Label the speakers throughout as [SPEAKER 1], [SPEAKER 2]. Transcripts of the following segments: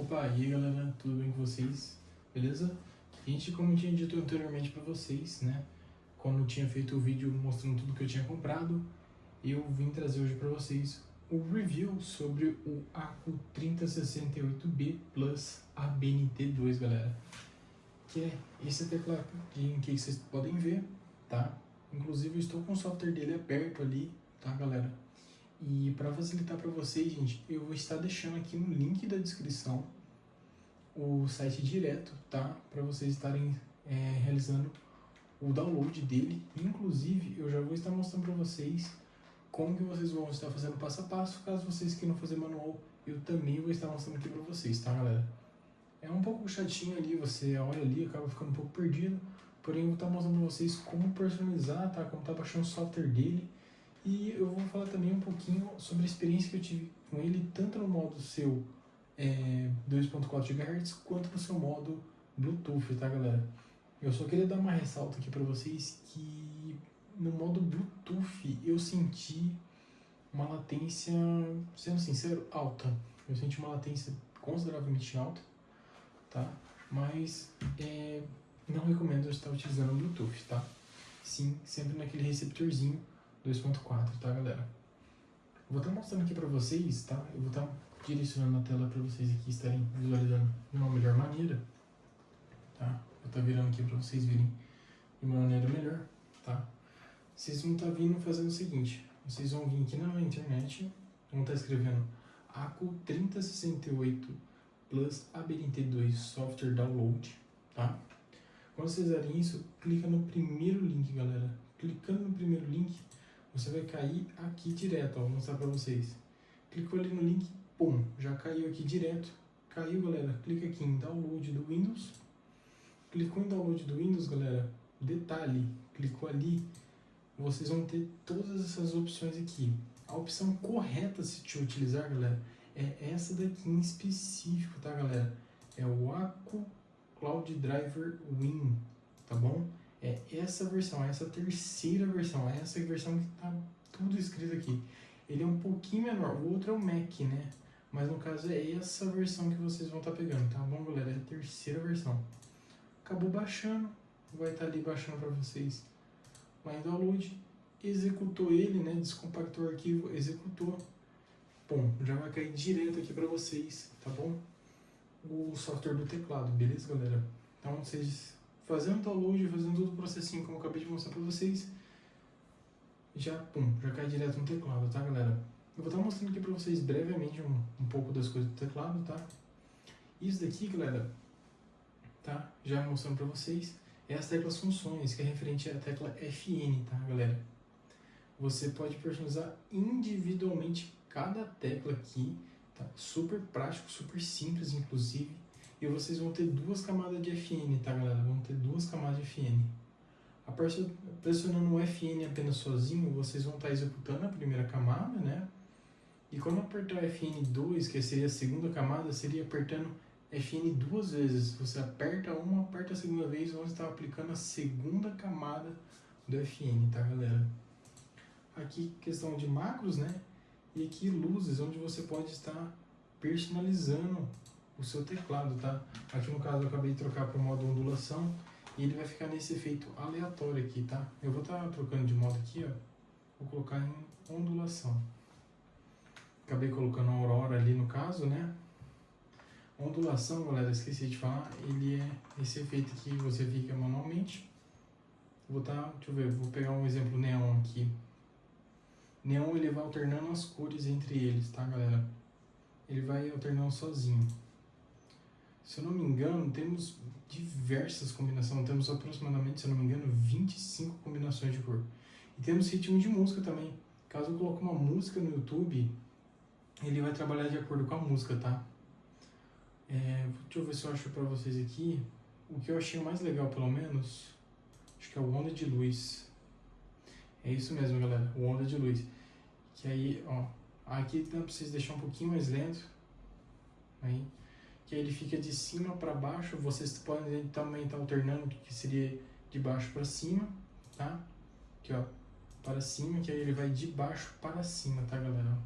[SPEAKER 1] Opa, e aí galera, tudo bem com vocês? Beleza? Gente, como eu tinha dito anteriormente pra vocês, né? Quando eu tinha feito o vídeo mostrando tudo que eu tinha comprado, eu vim trazer hoje pra vocês o review sobre o ACU 3068B Plus ABNT2, galera. Que é esse tecladinho aqui que vocês podem ver, tá? Inclusive eu estou com o software dele aberto ali, tá galera? E para facilitar para vocês, gente, eu vou estar deixando aqui no link da descrição o site direto, tá? Para vocês estarem realizando o download dele. Inclusive, eu já vou estar mostrando para vocês como que vocês vão estar fazendo passo a passo. Caso vocês queiram fazer manual, eu também vou estar mostrando aqui para vocês, tá, galera? É um pouco chatinho ali, você olha ali, acaba ficando um pouco perdido. Porém, eu vou estar mostrando para vocês como personalizar, tá? Como tá baixando o software dele. E eu vou falar também um pouquinho sobre a experiência que eu tive com ele, tanto no modo seu 2.4 GHz, quanto no seu modo Bluetooth, tá galera? Eu só queria dar uma ressalta aqui para vocês que no modo Bluetooth eu senti uma latência, sendo sincero, alta. Eu senti uma latência consideravelmente alta, tá? Mas não recomendo eu estar utilizando o Bluetooth, tá? Sim, sempre naquele receptorzinho 2.4, tá galera? Vou estar mostrando aqui pra vocês, tá? Eu vou estar direcionando a tela para vocês aqui estarem visualizando de uma melhor maneira, tá? Vou estar virando aqui para vocês verem de uma maneira melhor, tá? Vocês vão estar vindo fazendo o seguinte, vocês vão vir aqui na internet, vão estar escrevendo ACU 3068 Plus ABNT2 Software Download, tá? Quando vocês fizerem isso, clica no primeiro link, galera. Clicando no primeiro link, você vai cair aqui direto, ó, vou mostrar pra vocês. Clicou ali no link, pum, já caiu aqui direto. Caiu, galera, clica aqui em download do Windows. Clicou em download do Windows, galera, detalhe, clicou ali, vocês vão ter todas essas opções aqui. A opção correta se te utilizar, galera, é essa daqui em específico, tá, galera? É o ACU Cloud Driver Win, tá bom? É essa versão, essa terceira versão, essa versão que tá tudo escrito aqui. Ele é um pouquinho menor, o outro é o Mac, né? Mas no caso é essa versão que vocês vão estar pegando, tá bom, galera? É a terceira versão. Acabou baixando, vai estar ali baixando para vocês lá em download. Executou ele, né? Descompactou o arquivo, executou. Bom, já vai cair direto aqui para vocês, tá bom? O software do teclado, beleza, galera? Então vocês fazendo download, fazendo todo o processinho como eu acabei de mostrar para vocês, já cai direto no teclado, tá, galera? Eu vou estar mostrando aqui para vocês brevemente um pouco das coisas do teclado, tá? Isso daqui, galera, tá? Já mostrando para vocês, é as teclas funções, que é referente à tecla FN, tá, galera? Você pode personalizar individualmente cada tecla aqui, tá? Super prático, super simples, inclusive. E vocês vão ter duas camadas de FN, tá, galera? Vão ter duas camadas de FN. Pressionando o FN apenas sozinho, vocês vão estar executando a primeira camada, né? E quando apertar o FN2, que seria a segunda camada, seria apertando FN duas vezes. Você aperta uma, aperta a segunda vez, vão estar aplicando a segunda camada do FN, tá, galera? Aqui questão de macros, né? E aqui luzes, onde você pode estar personalizando o seu teclado, tá? Aqui no caso eu acabei de trocar para o modo ondulação e ele vai ficar nesse efeito aleatório aqui, tá? Eu vou estar trocando de modo aqui, ó. Vou colocar em ondulação. Acabei colocando a aurora ali no caso, né? Ondulação, galera, esqueci de falar, ele é esse efeito aqui que você fica manualmente. Vou estar, deixa eu ver, vou pegar um exemplo neon aqui. Neon ele vai alternando as cores entre eles, tá, galera? Ele vai alternando sozinho. Se eu não me engano, temos diversas combinações, temos aproximadamente, se eu não me engano, 25 combinações de cor. E temos ritmo de música também. Caso eu coloque uma música no YouTube, ele vai trabalhar de acordo com a música, tá? Deixa eu ver se eu acho pra vocês aqui. O que eu achei mais legal, pelo menos, acho que é o Onda de Luz. É isso mesmo, galera, o Onda de Luz. Que aí, ó, aqui dá pra vocês deixar um pouquinho mais lento. Aí. Que aí ele fica de cima para baixo, vocês podem também estar alternando, que seria de baixo para cima, tá? Aqui, ó, para cima, que aí ele vai de baixo para cima, tá, galera?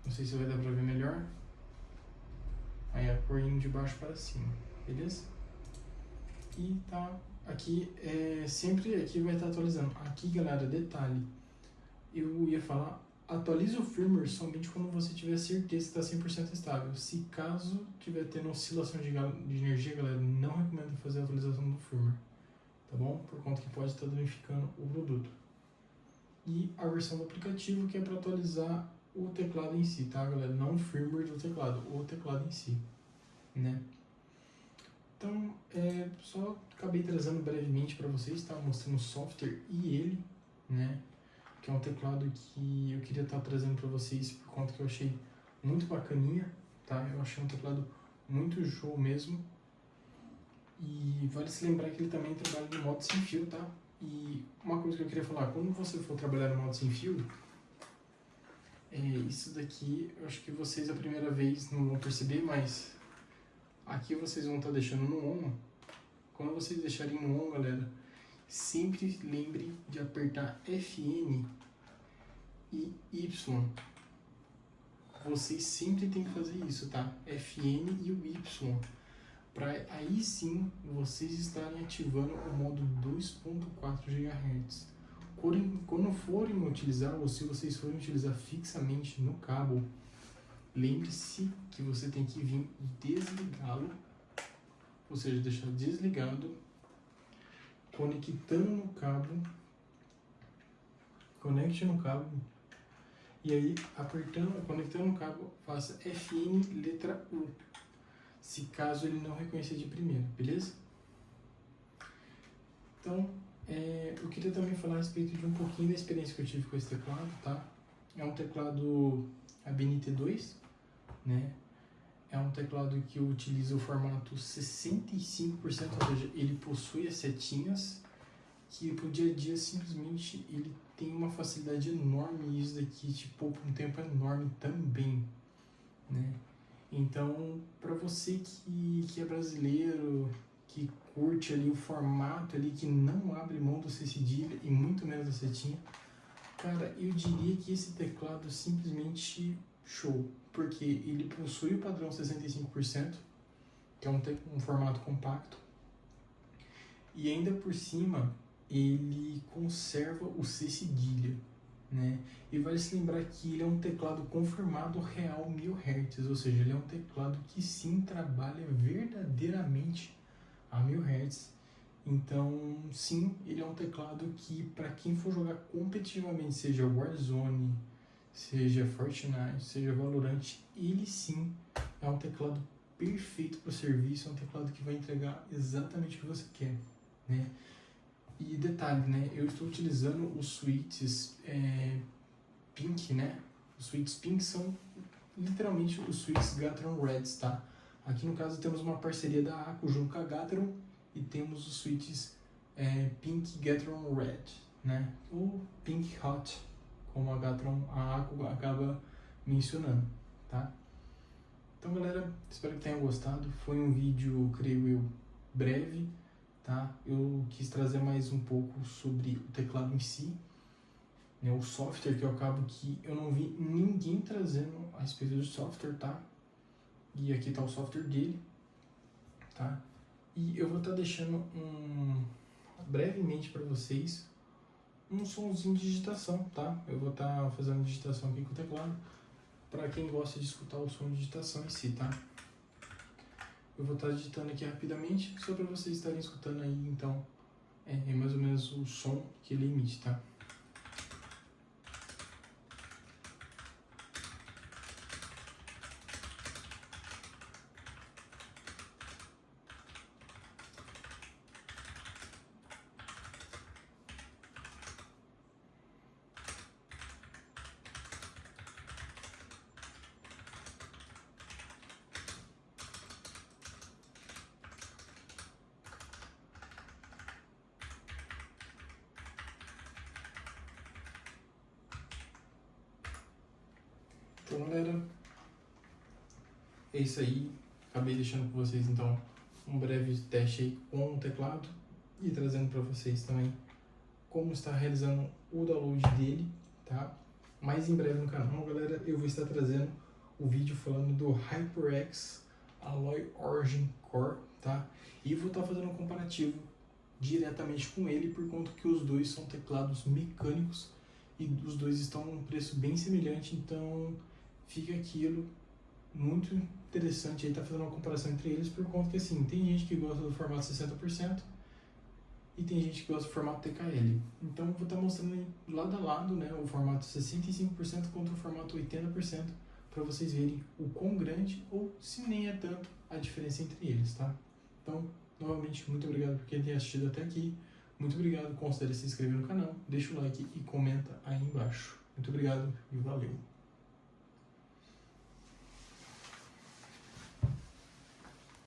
[SPEAKER 1] Não sei se vai dar para ver melhor. Aí a cor indo de baixo para cima, beleza? E tá aqui, sempre aqui vai estar atualizando. Aqui, galera, detalhe, eu ia falar, atualize o firmware somente quando você tiver certeza que está 100% estável. Se caso tiver tendo oscilação de energia, galera, não recomendo fazer a atualização do firmware, tá bom? Por conta que pode estar danificando o produto. E a versão do aplicativo, que é para atualizar o teclado em si, tá, galera? Não o firmware do teclado, o teclado em si, né? Então, só acabei trazendo brevemente para vocês, tá? Mostrando o software e ele, né? Que é um teclado que eu queria estar trazendo para vocês por conta que eu achei muito bacaninha, tá? Eu achei um teclado muito show mesmo. E vale se lembrar que ele também trabalha no modo sem fio, tá? E uma coisa que eu queria falar, quando você for trabalhar no modo sem fio, isso daqui, eu acho que vocês a primeira vez não vão perceber, mas aqui vocês vão estar deixando no on. Quando vocês deixarem no on, galera, sempre lembre de apertar FN e Y. Vocês sempre tem que fazer isso, tá? FN e o Y. Para aí sim vocês estarem ativando o modo 2.4 GHz. Quando forem utilizar, ou se vocês forem utilizar fixamente no cabo, lembre-se que você tem que vir desligá-lo, ou seja, deixar desligado, conectando no cabo, conecte no cabo, e aí conectando no cabo, faça FN letra U, se caso ele não reconhecer de primeira, beleza? Então, eu queria também falar a respeito de um pouquinho da experiência que eu tive com esse teclado, tá? É um teclado ABNT2, né? É um teclado que utiliza o formato 65%, ou seja, ele possui as setinhas, que pro dia a dia simplesmente ele tem uma facilidade enorme, e isso daqui te poupa um tempo enorme também, né? Então, para você que é brasileiro, que curte ali o formato ali, que não abre mão do C cedilha e muito menos da setinha, cara, eu diria que esse teclado é simplesmente show, porque ele possui o padrão 65%, que é um formato compacto, e ainda por cima ele conserva o C cedilha, né? E vale se lembrar que ele é um teclado confirmado real 1000 Hz, ou seja, ele é um teclado que sim trabalha verdadeiramente a 1000 Hz. Então, sim, ele é um teclado que, para quem for jogar competitivamente, seja Warzone, seja Fortnite, seja Valorant, ele sim é um teclado perfeito para o serviço, é um teclado que vai entregar exatamente o que você quer, né? E detalhe, né? Eu estou utilizando os switches Pink, né? Os switches Pink são literalmente os switches Gateron Reds, tá? Aqui no caso temos uma parceria da ACO junto com a Gateron e temos os switches Pink Gateron Red, né? Ou Pink Hot, como a ACO acaba mencionando, tá? Então, galera, espero que tenham gostado. Foi um vídeo, creio eu, breve, tá? Eu quis trazer mais um pouco sobre o teclado em si, né? O software, que eu acabo que eu não vi ninguém trazendo a respeito do software, tá? E aqui tá o software dele, tá? E eu vou estar deixando brevemente para vocês um somzinho de digitação, tá? Eu vou estar fazendo digitação aqui com o teclado, para quem gosta de escutar o som de digitação em si, tá? Eu vou estar digitando aqui rapidamente, só para vocês estarem escutando aí, então, é mais ou menos o som que ele emite, tá? Então, galera, é isso aí. Acabei deixando com vocês, então, um breve teste aí com o teclado e trazendo para vocês também como está realizando o download dele, tá? Mais em breve no canal, galera, eu vou estar trazendo o vídeo falando do HyperX Alloy Origin Core, tá? E vou estar fazendo um comparativo diretamente com ele, por conta que os dois são teclados mecânicos e os dois estão num preço bem semelhante, então fica aquilo muito interessante aí tá fazendo uma comparação entre eles, por conta que assim, tem gente que gosta do formato 60% e tem gente que gosta do formato TKL. Então vou estar mostrando aí lado a lado, né, o formato 65% contra o formato 80%, para vocês verem o quão grande ou se nem é tanto a diferença entre eles, tá? Então, novamente, muito obrigado por quem tem assistido até aqui. Muito obrigado, considere se inscrever no canal, deixa o like e comenta aí embaixo. Muito obrigado e valeu!